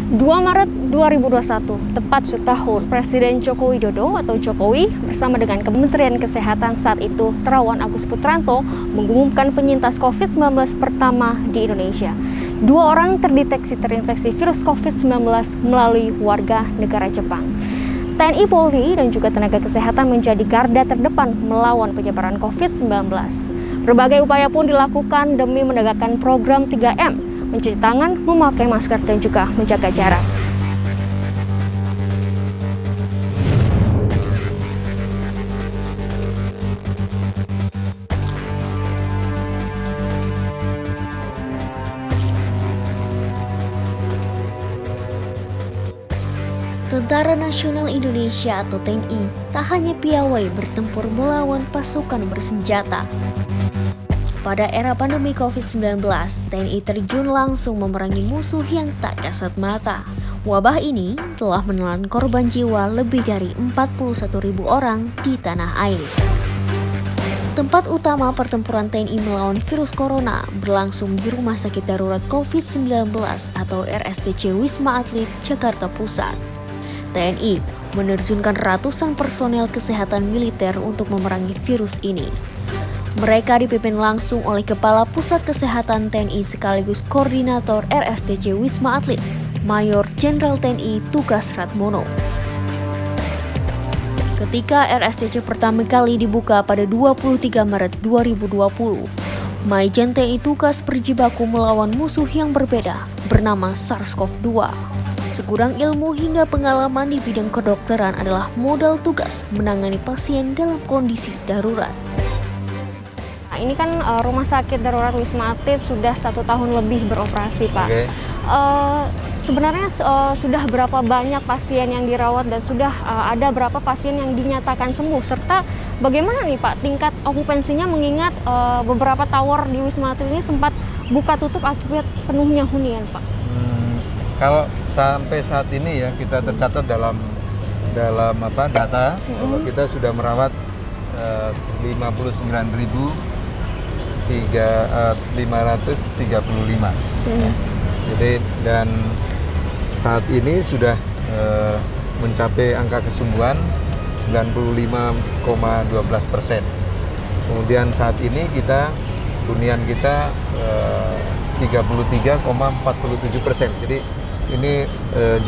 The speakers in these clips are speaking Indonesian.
2 Maret 2021, tepat setahun, Presiden Joko Widodo atau Jokowi bersama dengan Kementerian Kesehatan saat itu, Terawan Agus Putranto, mengumumkan penyintas COVID-19 pertama di Indonesia. 2 orang terdeteksi terinfeksi virus COVID-19 melalui warga negara Jepang. TNI Polri dan juga tenaga kesehatan menjadi garda terdepan melawan penyebaran COVID-19. Berbagai upaya pun dilakukan demi menegakkan program 3M, mencuci tangan, memakai masker, dan juga menjaga jarak. Tentara Nasional Indonesia atau TNI tak hanya piawai bertempur melawan pasukan bersenjata. Pada era pandemi COVID-19, TNI terjun langsung memerangi musuh yang tak kasat mata. Wabah ini telah menelan korban jiwa lebih dari 41.000 orang di tanah air. Tempat utama pertempuran TNI melawan virus corona berlangsung di Rumah Sakit Darurat COVID-19 atau RSDC Wisma Atlet, Jakarta Pusat. TNI menerjunkan ratusan personel kesehatan militer untuk memerangi virus ini. Mereka dipimpin langsung oleh Kepala Pusat Kesehatan TNI sekaligus Koordinator RSDC Wisma Atlet, Mayor Jenderal TNI Tugas Ratmono. Ketika RSDC pertama kali dibuka pada 23 Maret 2020, Maijen TNI Tugas berjibaku melawan musuh yang berbeda bernama SARS-CoV-2. Sekurang ilmu hingga pengalaman di bidang kedokteran adalah modal tugas menangani pasien dalam kondisi darurat. Nah, ini kan Rumah Sakit Darurat Wisma Atlet sudah 1 tahun lebih beroperasi, Pak. Okay. Sebenarnya sudah berapa banyak pasien yang dirawat dan sudah ada berapa pasien yang dinyatakan sembuh? Serta bagaimana nih Pak tingkat okupansinya mengingat beberapa tower di Wisma Atlet ini sempat buka tutup akibat penuhnya hunian, Pak? Kalau sampai saat ini ya kita tercatat dalam data bahwa kita sudah merawat 59.535. Jadi dan saat ini sudah mencapai angka kesembuhan 95,12%. Kemudian saat ini hunian kita 33,47%. Jadi ini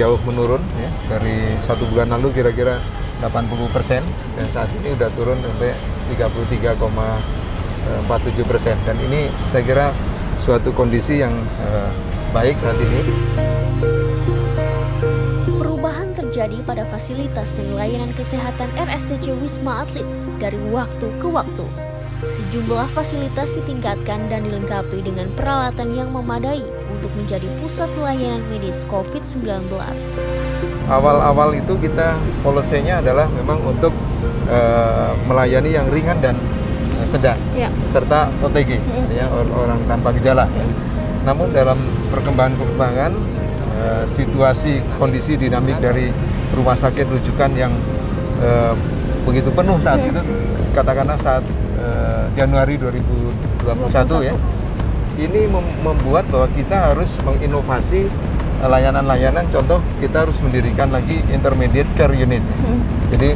jauh menurun ya, dari 1 bulan lalu kira-kira 80% dan saat ini udah turun sampai 33,47%. Dan ini saya kira suatu kondisi yang baik saat ini. Perubahan terjadi pada fasilitas dan layanan kesehatan RSDC Wisma Atlet dari waktu ke waktu. Sejumlah fasilitas ditingkatkan dan dilengkapi dengan peralatan yang memadai untuk menjadi pusat layanan medis COVID-19. Awal-awal itu kita polisinya adalah memang untuk melayani yang ringan dan sedang, ya, serta OTG, ya, orang tanpa gejala. Ya. Namun dalam perkembangan situasi kondisi dinamik dari rumah sakit rujukan yang begitu penuh saat itu, katakanlah saat Januari 2021 ya, ini membuat bahwa kita harus menginovasi layanan-layanan. Contoh, kita harus mendirikan lagi intermediate care unit. Jadi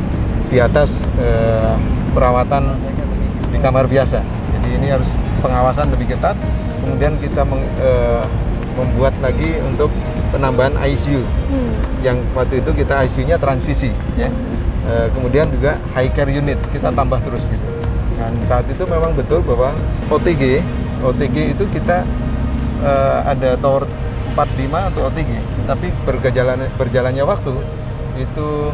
di atas perawatan di kamar biasa. Jadi ini harus pengawasan lebih ketat. Kemudian kita membuat lagi untuk penambahan ICU. Yang waktu itu kita ICU-nya transisi, ya. Kemudian juga high care unit kita tambah terus gitu. Dan saat itu memang betul bahwa OTG itu kita ada tower 45 untuk OTG, tapi berjalannya waktu itu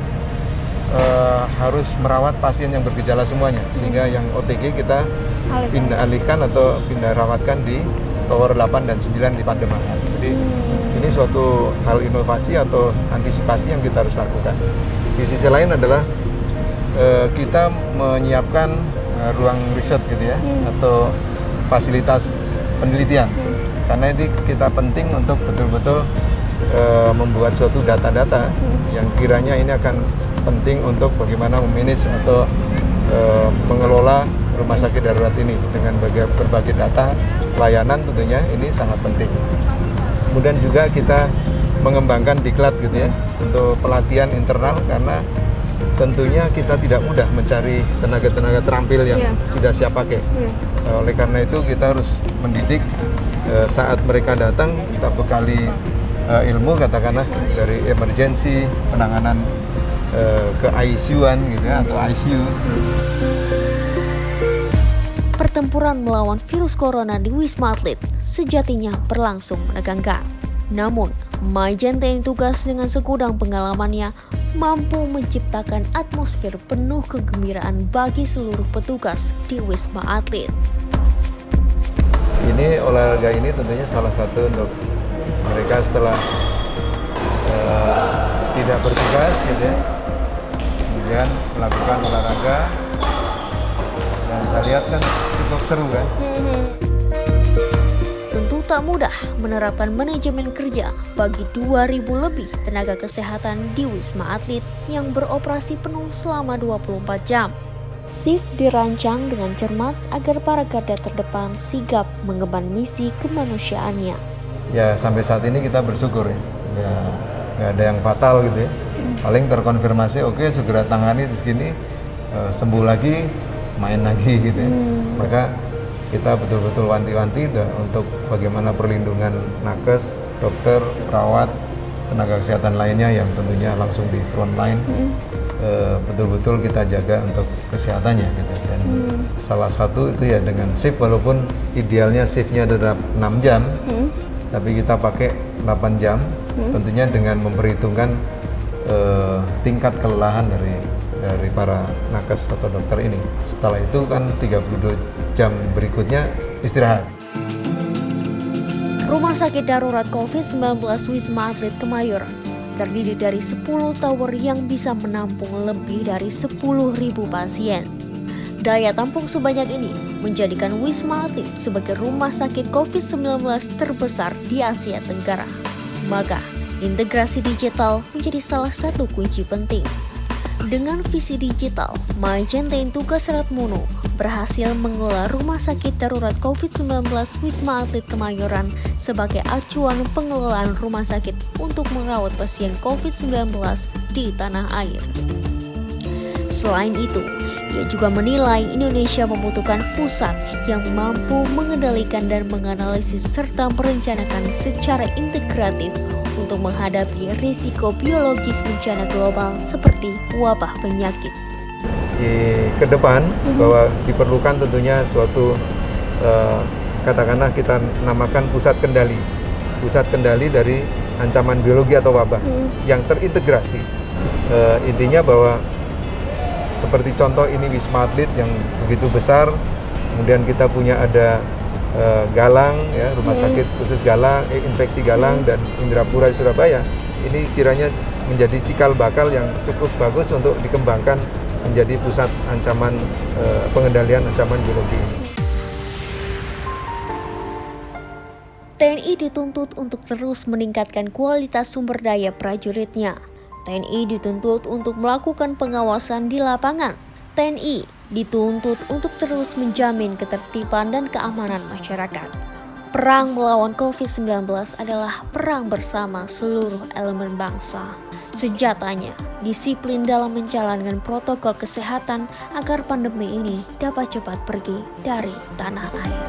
harus merawat pasien yang bergejala semuanya, sehingga yang OTG kita pindah alihkan atau pindah rawatkan di tower 8 dan 9 di Pademangan. Jadi ini suatu hal inovasi atau antisipasi yang kita harus lakukan. Di sisi lain adalah kita menyiapkan ruang riset gitu ya, atau fasilitas penelitian, karena ini kita penting untuk betul-betul membuat suatu data-data yang kiranya ini akan penting untuk bagaimana memanage atau mengelola rumah sakit darurat ini dengan berbagai data layanan. Tentunya ini sangat penting. Kemudian juga kita mengembangkan diklat gitu ya untuk pelatihan internal, karena tentunya kita tidak mudah mencari tenaga-tenaga terampil yang sudah siap pakai. Oleh karena itu kita harus mendidik saat mereka datang, kita bekali ilmu katakanlah dari emergency, penanganan ke ICU-an gitu ya, atau ICU. Pertempuran melawan virus corona di Wisma Atlet sejatinya berlangsung menegangkan. Namun, Majen TNI Tugas dengan segudang pengalamannya mampu menciptakan atmosfer penuh kegembiraan bagi seluruh petugas di Wisma Atlet. Ini olahraga ini tentunya salah satu untuk mereka setelah tidak bertugas gitu ya, kemudian melakukan olahraga, dan saya lihat kan cukup seru kan. Tentu tak mudah menerapkan manajemen kerja bagi 2.000 lebih tenaga kesehatan di Wisma Atlet yang beroperasi penuh selama 24 jam. Shift dirancang dengan cermat agar para garda terdepan sigap mengemban misi kemanusiaannya. Ya sampai saat ini kita bersyukur ya, nggak ada yang fatal gitu ya. Paling terkonfirmasi oke, segera tangani terus gini, sembuh lagi, main lagi gitu ya. Maka kita betul-betul wanti-wanti untuk bagaimana perlindungan nakes, dokter, perawat, tenaga kesehatan lainnya yang tentunya langsung di front line, betul-betul kita jaga untuk kesehatannya gitu. Dan salah satu itu ya dengan shift, walaupun idealnya shiftnya adalah 6 jam, tapi kita pakai 8 jam, tentunya dengan memperhitungkan tingkat kelelahan dari para nakes atau dokter ini. Setelah itu kan 32 jam berikutnya istirahat. Rumah Sakit Darurat COVID-19 Wisma Atlet Kemayoran terdiri dari 10 tower yang bisa menampung lebih dari 10.000 pasien. Daya tampung sebanyak ini menjadikan Wisma Atlet sebagai rumah sakit COVID-19 terbesar di Asia Tenggara. Maka, integrasi digital menjadi salah satu kunci penting. Dengan visi digital, Majen TNI Tugas Ratmono berhasil mengelola Rumah Sakit Darurat COVID-19 Wisma Atlet Kemayoran sebagai acuan pengelolaan rumah sakit untuk merawat pasien COVID-19 di tanah air. Selain itu, ia juga menilai Indonesia membutuhkan pusat yang mampu mengendalikan dan menganalisis serta merencanakan secara integratif untuk menghadapi risiko biologis bencana global seperti wabah penyakit. Ke depan bahwa diperlukan tentunya suatu katakanlah kita namakan pusat kendali dari ancaman biologi atau wabah yang terintegrasi. Intinya bahwa seperti contoh ini Wisma Atlet yang begitu besar, kemudian kita punya ada Galang, ya, rumah sakit khusus Galang, infeksi Galang dan Indrapura di Surabaya. Ini kiranya menjadi cikal bakal yang cukup bagus untuk dikembangkan menjadi pusat ancaman pengendalian ancaman biologi ini. TNI dituntut untuk terus meningkatkan kualitas sumber daya prajuritnya. TNI dituntut untuk melakukan pengawasan di lapangan. TNI dituntut untuk terus menjamin ketertiban dan keamanan masyarakat. Perang melawan COVID-19 adalah perang bersama seluruh elemen bangsa. Sejatanya, disiplin dalam menjalankan protokol kesehatan agar pandemi ini dapat cepat pergi dari tanah air.